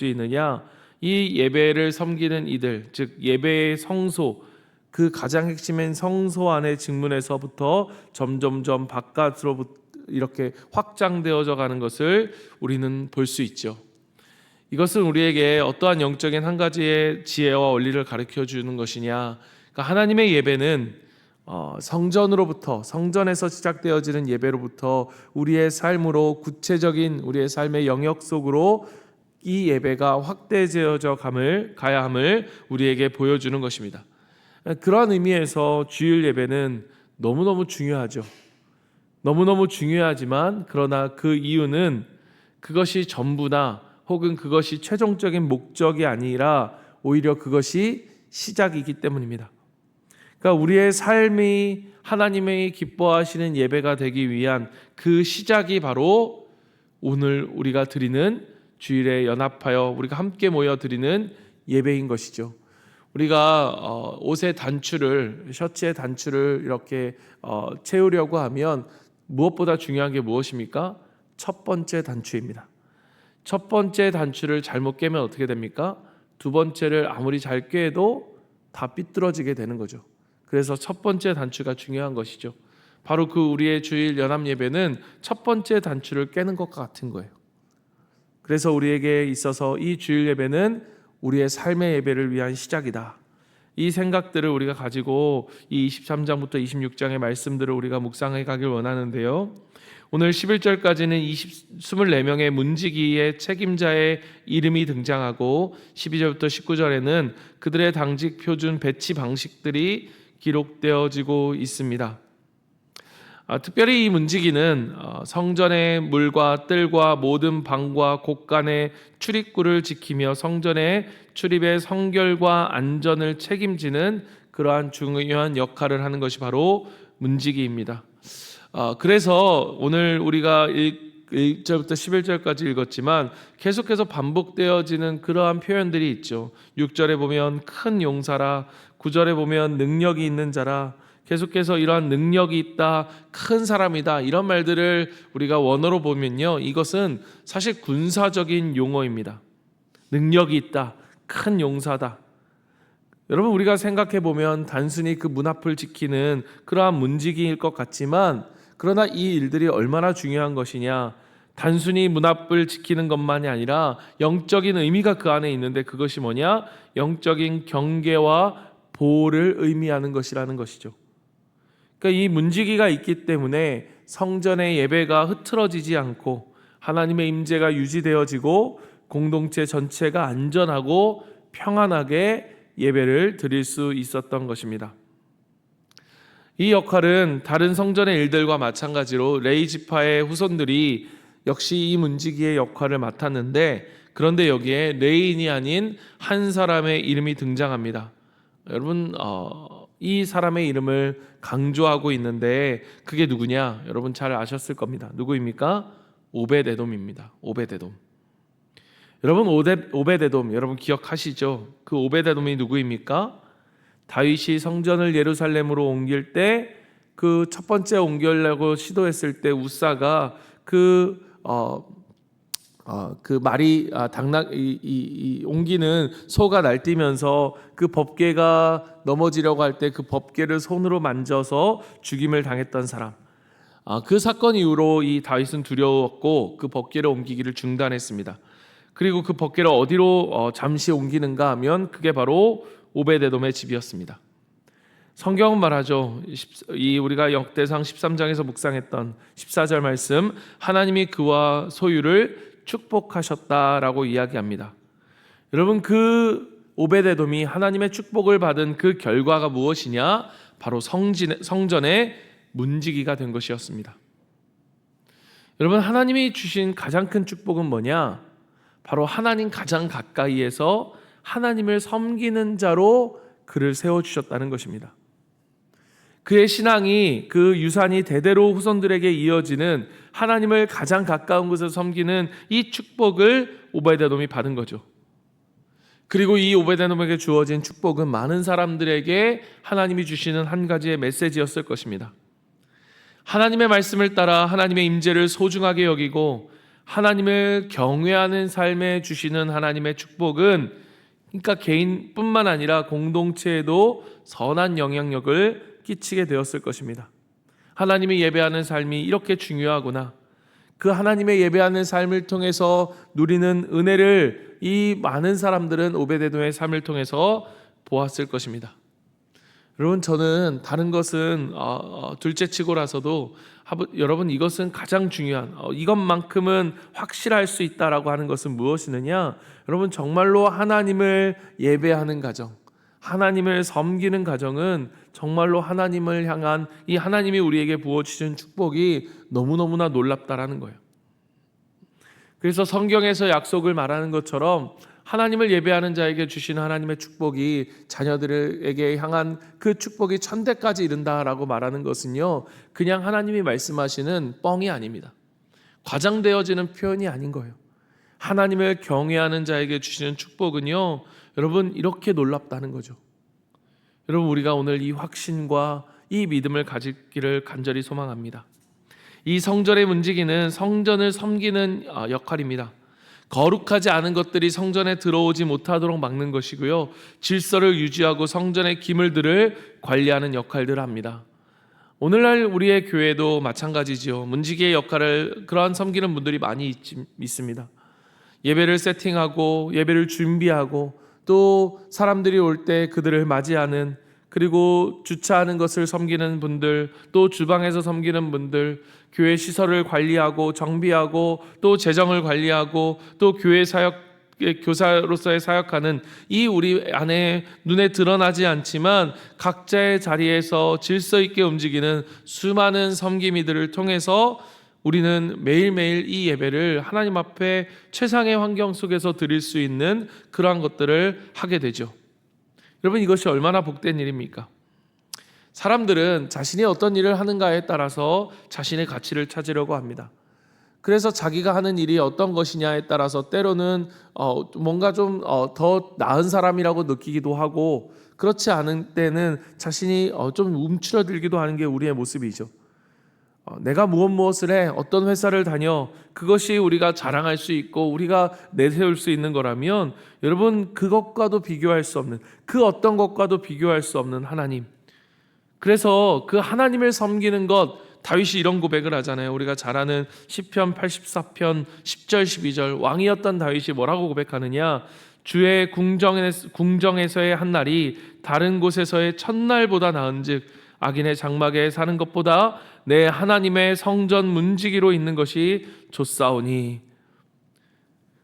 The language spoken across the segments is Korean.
수 있느냐? 이 예배를 섬기는 이들, 즉 예배의 성소, 그 가장 핵심인 성소 안의 직문에서부터 점점점 바깥으로 이렇게 확장되어져 가는 것을 우리는 볼 수 있죠. 이것은 우리에게 어떠한 영적인 한 가지의 지혜와 원리를 가르쳐 주는 것이냐? 그러니까 하나님의 예배는 성전으로부터, 성전에서 시작되어지는 예배로부터 우리의 삶으로, 구체적인 우리의 삶의 영역 속으로 이 예배가 확대되어져 가야 함을 우리에게 보여주는 것입니다. 그러한 의미에서 주일 예배는 너무너무 중요하죠. 너무너무 중요하지만 그러나 그 이유는 그것이 전부나 혹은 그것이 최종적인 목적이 아니라 오히려 그것이 시작이기 때문입니다. 그러니까 우리의 삶이 하나님의 기뻐하시는 예배가 되기 위한 그 시작이 바로 오늘 우리가 드리는 주일에 연합하여 우리가 함께 모여 드리는 예배인 것이죠. 우리가 옷의 단추를, 셔츠의 단추를 이렇게 채우려고 하면 무엇보다 중요한 게 무엇입니까? 첫 번째 단추입니다. 첫 번째 단추를 잘못 깨면 어떻게 됩니까? 두 번째를 아무리 잘 꿰도 다 삐뚤어지게 되는 거죠. 그래서 첫 번째 단추가 중요한 것이죠. 바로 그 우리의 주일 연합 예배는 첫 번째 단추를 깨는 것과 같은 거예요. 그래서 우리에게 있어서 이 주일 예배는 우리의 삶의 예배를 위한 시작이다. 이 생각들을 우리가 가지고 이 23장부터 26장의 말씀들을 우리가 묵상해 가길 원하는데요. 오늘 11절까지는 24명의 문지기의 책임자의 이름이 등장하고 12절부터 19절에는 그들의 당직 표준 배치 방식들이 기록되어지고 있습니다. 특별히 이 문지기는 성전의 물과 뜰과 모든 방과 곳간의 출입구를 지키며 성전의 출입의 성결과 안전을 책임지는 그러한 중요한 역할을 하는 것이 바로 문지기입니다. 그래서 오늘 우리가 1절부터 11절까지 읽었지만 계속해서 반복되어지는 그러한 표현들이 있죠. 6절에 보면 큰 용사라, 9절에 보면 능력이 있는 자라, 계속해서 이러한 능력이 있다, 큰 사람이다, 이런 말들을 우리가 원어로 보면요, 이것은 사실 군사적인 용어입니다. 능력이 있다, 큰 용사다. 여러분, 우리가 생각해 보면 단순히 그 문 앞을 지키는 그러한 문지기일 것 같지만, 그러나 이 일들이 얼마나 중요한 것이냐, 단순히 문 앞을 지키는 것만이 아니라 영적인 의미가 그 안에 있는데, 그것이 뭐냐? 영적인 경계와 보호를 의미하는 것이라는 것이죠. 그러니까 이 문지기가 있기 때문에 성전의 예배가 흐트러지지 않고 하나님의 임재가 유지되어지고 공동체 전체가 안전하고 평안하게 예배를 드릴 수 있었던 것입니다. 이 역할은 다른 성전의 일들과 마찬가지로 레위 지파의 후손들이 역시 이 문지기의 역할을 맡았는데, 그런데 여기에 레위인이 아닌 한 사람의 이름이 등장합니다. 여러분, 이 사람의 이름을 강조하고 있는데 그게 누구냐? 여러분 잘 아셨을 겁니다. 누구입니까? 오벳에돔입니다. 오벳에돔. 여러분, 오벳에돔 여러분 기억하시죠? 그 오벳에돔이 누구입니까? 다윗이 성전을 예루살렘으로 옮길 때 그 첫 번째 옮기려고 시도했을 때 우사가 그 말이 옮기는 소가 날뛰면서 그 법궤가 넘어지려고 할 때 그 법궤를 손으로 만져서 죽임을 당했던 사람. 그 사건 이후로 이 다윗은 두려웠고 그 법궤를 옮기기를 중단했습니다. 그리고 그 법궤를 어디로 잠시 옮기는가 하면 그게 바로 오벳에돔의 집이었습니다. 성경은 말하죠. 우리가 역대상 13장에서 묵상했던 14절 말씀, 하나님이 그와 소유를 축복하셨다라고 이야기합니다. 여러분, 그 오벳에돔이 하나님의 축복을 받은 그 결과가 무엇이냐? 바로 성전의 문지기가 된 것이었습니다. 여러분, 하나님이 주신 가장 큰 축복은 뭐냐? 바로 하나님 가장 가까이에서 하나님을 섬기는 자로 그를 세워주셨다는 것입니다. 그의 신앙이, 그 유산이 대대로 후손들에게 이어지는 하나님을 가장 가까운 곳에서 섬기는 이 축복을 오벳에돔이 받은 거죠. 그리고 이 오벳에돔에게 주어진 축복은 많은 사람들에게 하나님이 주시는 한 가지의 메시지였을 것입니다. 하나님의 말씀을 따라 하나님의 임재를 소중하게 여기고 하나님을 경외하는 삶에 주시는 하나님의 축복은, 그러니까 개인뿐만 아니라 공동체에도 선한 영향력을 끼치게 되었을 것입니다. 하나님이 예배하는 삶이 이렇게 중요하구나. 그 하나님의 예배하는 삶을 통해서 누리는 은혜를 이 많은 사람들은 오베데돔의 삶을 통해서 보았을 것입니다. 여러분, 저는 다른 것은 둘째치고라서도 여러분, 이것은 가장 중요한, 이것만큼은 확실할 수 있다라고 하는 것은 무엇이느냐? 여러분, 정말로 하나님을 예배하는 가정, 하나님을 섬기는 가정은 정말로 하나님을 향한 이 하나님이 우리에게 부어주신 축복이 너무너무나 놀랍다라는 거예요. 그래서 성경에서 약속을 말하는 것처럼 하나님을 예배하는 자에게 주시는 하나님의 축복이 자녀들에게 향한 그 축복이 천대까지 이른다라고 말하는 것은요, 그냥 하나님이 말씀하시는 뻥이 아닙니다. 과장되어지는 표현이 아닌 거예요. 하나님을 경외하는 자에게 주시는 축복은요, 여러분, 이렇게 놀랍다는 거죠. 여러분, 우리가 오늘 이 확신과 이 믿음을 가지기를 간절히 소망합니다. 이 성전의 문지기는 성전을 섬기는 역할입니다. 거룩하지 않은 것들이 성전에 들어오지 못하도록 막는 것이고요, 질서를 유지하고 성전의 기물들을 관리하는 역할들을 합니다. 오늘날 우리의 교회도 마찬가지지요. 문지기의 역할을 그러한 섬기는 분들이 많이 있습니다. 예배를 세팅하고 예배를 준비하고 또 사람들이 올 때 그들을 맞이하는, 그리고 주차하는 것을 섬기는 분들, 또 주방에서 섬기는 분들, 교회 시설을 관리하고 정비하고 또 재정을 관리하고 또 교회 사역, 교사로서의 사역하는 이 우리 안에 눈에 드러나지 않지만 각자의 자리에서 질서 있게 움직이는 수많은 섬김이들을 통해서 우리는 매일매일 이 예배를 하나님 앞에 최상의 환경 속에서 드릴 수 있는 그러한 것들을 하게 되죠. 여러분, 이것이 얼마나 복된 일입니까? 사람들은 자신이 어떤 일을 하는가에 따라서 자신의 가치를 찾으려고 합니다. 그래서 자기가 하는 일이 어떤 것이냐에 따라서 때로는 뭔가 좀 더 나은 사람이라고 느끼기도 하고, 그렇지 않은 때는 자신이 좀 움츠러들기도 하는 게 우리의 모습이죠. 내가 무엇을 해, 어떤 회사를 다녀, 그것이 우리가 자랑할 수 있고 우리가 내세울 수 있는 거라면, 여러분, 그것과도 비교할 수 없는, 그 어떤 것과도 비교할 수 없는 하나님, 그래서 그 하나님을 섬기는 것, 다윗이 이런 고백을 하잖아요. 우리가 잘 아는 시편 84편 10절 12절, 왕이었던 다윗이 뭐라고 고백하느냐? 주의 궁정에서의 한 날이 다른 곳에서의 첫날보다 나은즉 악인의 장막에 사는 것보다 내 하나님의 성전 문지기로 있는 것이 좋사오니.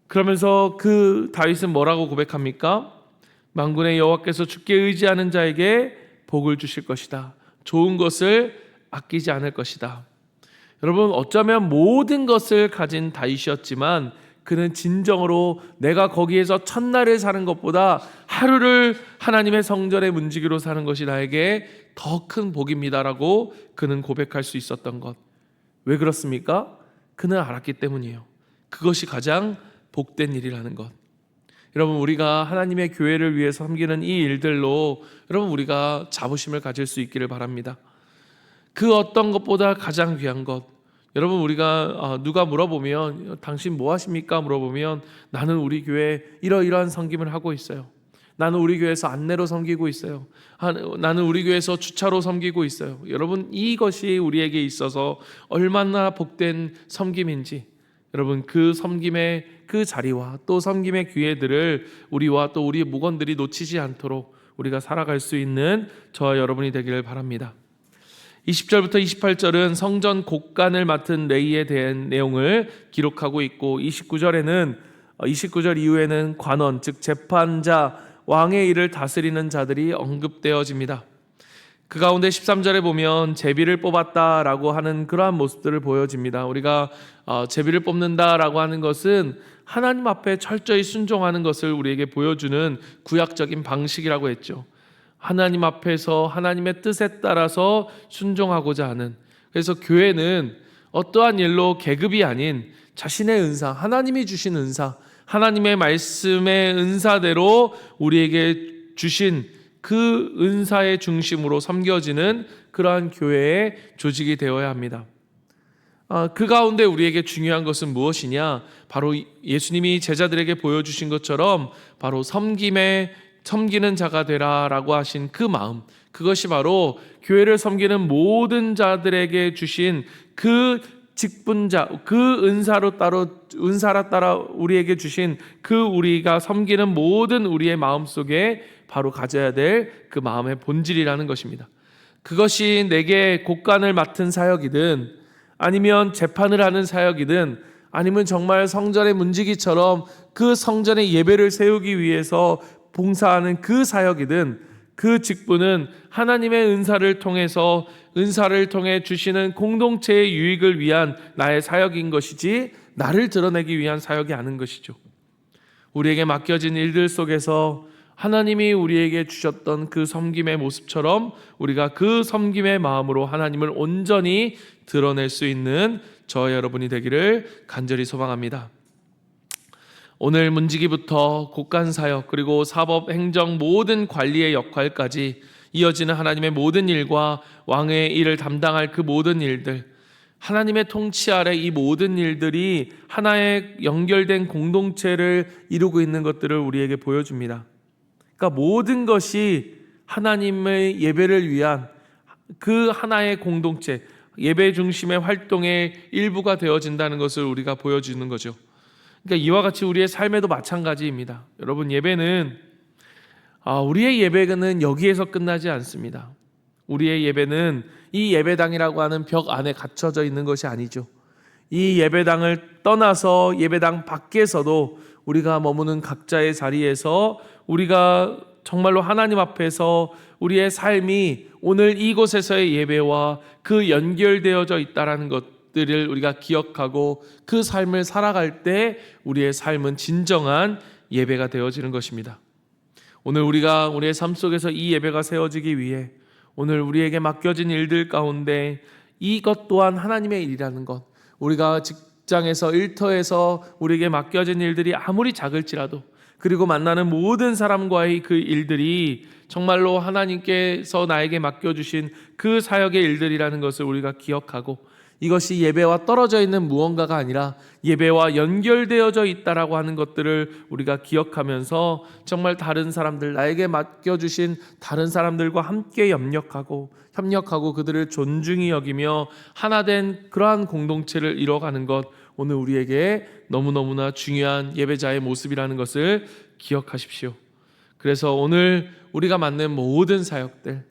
그러면서 그 다윗은 뭐라고 고백합니까? 만군의 여호와께서 주께 의지하는 자에게 복을 주실 것이다. 좋은 것을 아끼지 않을 것이다. 여러분, 어쩌면 모든 것을 가진 다윗이었지만 그는 진정으로 내가 거기에서 첫날을 사는 것보다 하루를 하나님의 성전의 문지기로 사는 것이 나에게 더 큰 복입니다라고 그는 고백할 수 있었던 것. 왜 그렇습니까? 그는 알았기 때문이에요. 그것이 가장 복된 일이라는 것. 여러분, 우리가 하나님의 교회를 위해서 섬기는 이 일들로 여러분, 우리가 자부심을 가질 수 있기를 바랍니다. 그 어떤 것보다 가장 귀한 것. 여러분, 우리가 누가 물어보면 당신 뭐 하십니까? 물어보면 나는 우리 교회에 이러이러한 섬김을 하고 있어요. 나는 우리 교회에서 안내로 섬기고 있어요. 나는 우리 교회에서 주차로 섬기고 있어요. 여러분, 이것이 우리에게 있어서 얼마나 복된 섬김인지, 여러분, 그 섬김의 그 자리와 또 섬김의 기회들을 우리와 또 우리 목원들이 놓치지 않도록 우리가 살아갈 수 있는 저와 여러분이 되기를 바랍니다. 20절부터 28절은 성전 곡간을 맡은 레위에 대한 내용을 기록하고 있고, 29절 이후에는 관원, 즉 재판자, 왕의 일을 다스리는 자들이 언급되어집니다. 그 가운데 13절에 보면 제비를 뽑았다라고 하는 그러한 모습들을 보여집니다. 우리가 제비를 뽑는다라고 하는 것은 하나님 앞에 철저히 순종하는 것을 우리에게 보여주는 구약적인 방식이라고 했죠. 하나님 앞에서 하나님의 뜻에 따라서 순종하고자 하는, 그래서 교회는 어떠한 일로 계급이 아닌 자신의 은사, 하나님이 주신 은사, 하나님의 말씀의 은사대로 우리에게 주신 그 은사의 중심으로 섬겨지는 그러한 교회의 조직이 되어야 합니다. 그 가운데 우리에게 중요한 것은 무엇이냐? 바로 예수님이 제자들에게 보여주신 것처럼 바로 섬기는 자가 되라라고 하신 그 마음, 그것이 바로 교회를 섬기는 모든 자들에게 주신 그 직분자, 그 은사라 따라 우리에게 주신 그 우리가 섬기는 모든 우리의 마음 속에 바로 가져야 될 그 마음의 본질이라는 것입니다. 그것이 내게 곡간을 맡은 사역이든 아니면 재판을 하는 사역이든 아니면 정말 성전의 문지기처럼 그 성전의 예배를 세우기 위해서 봉사하는 그 사역이든 그 직분은 하나님의 은사를 통해 주시는 공동체의 유익을 위한 나의 사역인 것이지 나를 드러내기 위한 사역이 아닌 것이죠. 우리에게 맡겨진 일들 속에서 하나님이 우리에게 주셨던 그 섬김의 모습처럼 우리가 그 섬김의 마음으로 하나님을 온전히 드러낼 수 있는 저와 여러분이 되기를 간절히 소망합니다. 오늘 문지기부터 곡간사역 그리고 사법, 행정 모든 관리의 역할까지 이어지는 하나님의 모든 일과 왕의 일을 담당할 그 모든 일들, 하나님의 통치 아래 이 모든 일들이 하나의 연결된 공동체를 이루고 있는 것들을 우리에게 보여줍니다. 그러니까 모든 것이 하나님의 예배를 위한 그 하나의 공동체, 예배 중심의 활동의 일부가 되어진다는 것을 우리가 보여주는 거죠. 그러니까 이와 같이 우리의 삶에도 마찬가지입니다. 여러분, 우리의 예배는 여기에서 끝나지 않습니다. 우리의 예배는 이 예배당이라고 하는 벽 안에 갇혀져 있는 것이 아니죠. 이 예배당을 떠나서 예배당 밖에서도 우리가 머무는 각자의 자리에서 우리가 정말로 하나님 앞에서 우리의 삶이 오늘 이곳에서의 예배와 그 연결되어져 있다는 것들을 우리가 기억하고 그 삶을 살아갈 때 우리의 삶은 진정한 예배가 되어지는 것입니다. 오늘 우리가 우리의 삶 속에서 이 예배가 세워지기 위해 오늘 우리에게 맡겨진 일들 가운데 이것 또한 하나님의 일이라는 것, 우리가 직장에서 일터에서 우리에게 맡겨진 일들이 아무리 작을지라도 그리고 만나는 모든 사람과의 그 일들이 정말로 하나님께서 나에게 맡겨주신 그 사역의 일들이라는 것을 우리가 기억하고 이것이 예배와 떨어져 있는 무언가가 아니라 예배와 연결되어져 있다라고 하는 것들을 우리가 기억하면서 정말 다른 사람들, 나에게 맡겨주신 다른 사람들과 함께 협력하고 그들을 존중히 여기며 하나된 그러한 공동체를 이뤄가는 것, 오늘 우리에게 너무너무나 중요한 예배자의 모습이라는 것을 기억하십시오. 그래서 오늘 우리가 맡는 모든 사역들,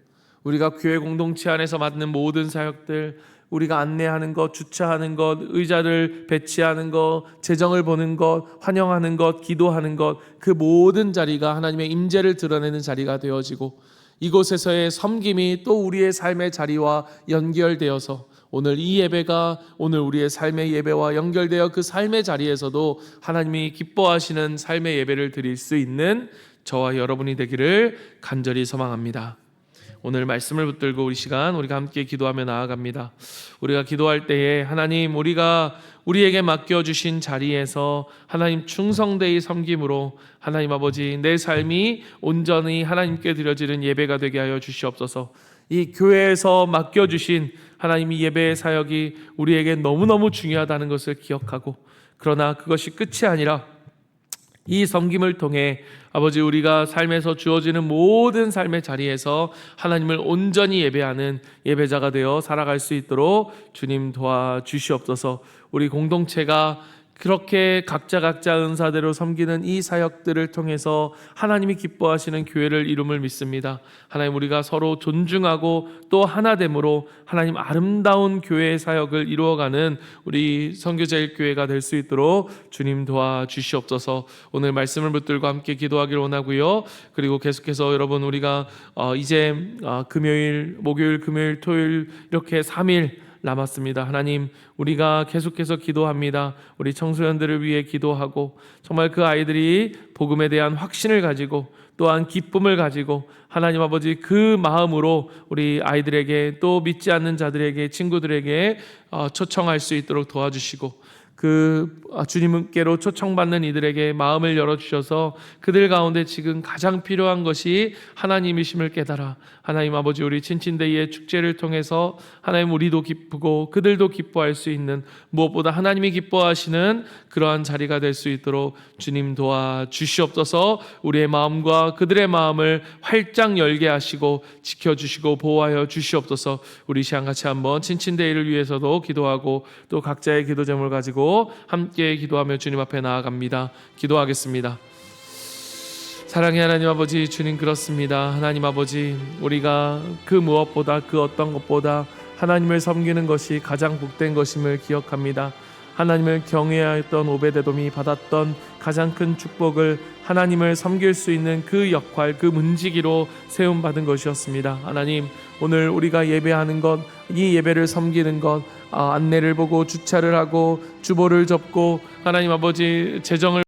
우리가 교회 공동체 안에서 맡는 모든 사역들, 우리가 안내하는 것, 주차하는 것, 의자를 배치하는 것, 재정을 보는 것, 환영하는 것, 기도하는 것, 그 모든 자리가 하나님의 임재를 드러내는 자리가 되어지고 이곳에서의 섬김이 또 우리의 삶의 자리와 연결되어서 오늘 이 예배가 오늘 우리의 삶의 예배와 연결되어 그 삶의 자리에서도 하나님이 기뻐하시는 삶의 예배를 드릴 수 있는 저와 여러분이 되기를 간절히 소망합니다. 오늘 말씀을 붙들고 우리가 함께 기도하며 나아갑니다. 우리가 기도할 때에 하나님, 우리가 우리에게 맡겨주신 자리에서 하나님 충성되이 섬김으로 하나님 아버지, 내 삶이 온전히 하나님께 드려지는 예배가 되게 하여 주시옵소서. 이 교회에서 맡겨주신 하나님의 예배의 사역이 우리에게 너무너무 중요하다는 것을 기억하고, 그러나 그것이 끝이 아니라 이 섬김을 통해 아버지, 우리가 삶에서 주어지는 모든 삶의 자리에서 하나님을 온전히 예배하는 예배자가 되어 살아갈 수 있도록 주님 도와주시옵소서. 우리 공동체가 그렇게 각자 은사대로 섬기는 이 사역들을 통해서 하나님이 기뻐하시는 교회를 이룸을 믿습니다. 하나님, 우리가 서로 존중하고 또 하나됨으로 하나님 아름다운 교회의 사역을 이루어가는 우리 선교제일교회가 될 수 있도록 주님 도와주시옵소서. 오늘 말씀을 붙들고 함께 기도하기를 원하고요. 그리고 계속해서 여러분, 우리가 이제 금요일, 목요일, 금요일, 토요일 이렇게 3일 남았습니다. 하나님, 우리가 계속해서 기도합니다. 우리 청소년들을 위해 기도하고 정말 그 아이들이 복음에 대한 확신을 가지고 또한 기쁨을 가지고 하나님 아버지, 그 마음으로 우리 아이들에게 또 믿지 않는 자들에게, 친구들에게 초청할 수 있도록 도와주시고, 주님께로 초청받는 이들에게 마음을 열어주셔서 그들 가운데 지금 가장 필요한 것이 하나님이심을 깨달아 하나님 아버지 우리 친친데이의 축제를 통해서 하나님 우리도 기쁘고 그들도 기뻐할 수 있는 무엇보다 하나님이 기뻐하시는 그러한 자리가 될 수 있도록 주님 도와주시옵소서. 우리의 마음과 그들의 마음을 활짝 열게 하시고 지켜주시고 보호하여 주시옵소서. 우리 시간 같이 한번 친친데이를 위해서도 기도하고 또 각자의 기도 제목을 가지고 함께 기도하며 주님 앞에 나아갑니다. 기도하겠습니다. 사랑의 하나님 아버지, 주님 그렇습니다. 하나님 아버지, 우리가 그 무엇보다 그 어떤 것보다 하나님을 섬기는 것이 가장 복된 것임을 기억합니다. 하나님을 경외하였던 오베데돔이 받았던 가장 큰 축복을 하나님을 섬길 수 있는 그 역할, 그 문지기로 세움받은 것이었습니다. 하나님, 오늘 우리가 예배하는 것, 이 예배를 섬기는 것, 안내를 보고 주차를 하고 주보를 접고 하나님 아버지 재정을